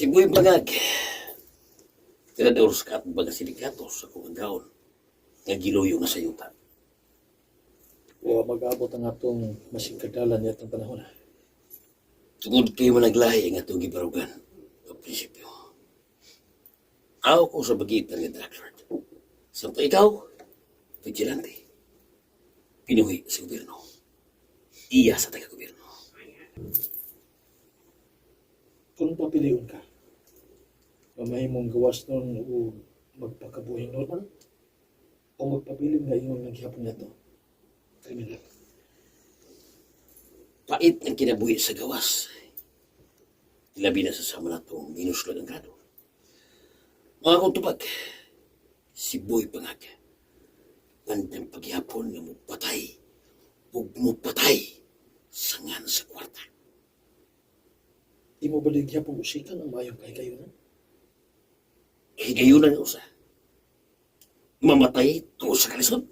Si Boy Bangag, tinador sa katong baga sinikatos sa kong gaon nga giloyo nga sa yuta. O mag-abot ang atong masigkadalan niya itong panahon. Tungod kayo managlahi ang atong gibarugan o prinsipyo. Ako ko sa bagitan ng Dragford. Samto ikaw, vigilante. Pinuhi sa gobyerno. Iya sa taga-gobyerno. Kung papiliun ka, mamay mong gawas nun o magpakabuhing normal, o magpabilin nga ingon naghihapon na ito, kriminal. Pait ang kinabuhi sa gawas. Labi na sa sama na itong minuslog ang grado. Mga kutubag, si Boy Bangag, nandang paghihapon na mupatay, huwag mupatay, sangan sa kwarta. Di mo ba naghihapon usikan ang mayong kahigayunan? Higayunan usa. Mamatay tungkol sa kalisod.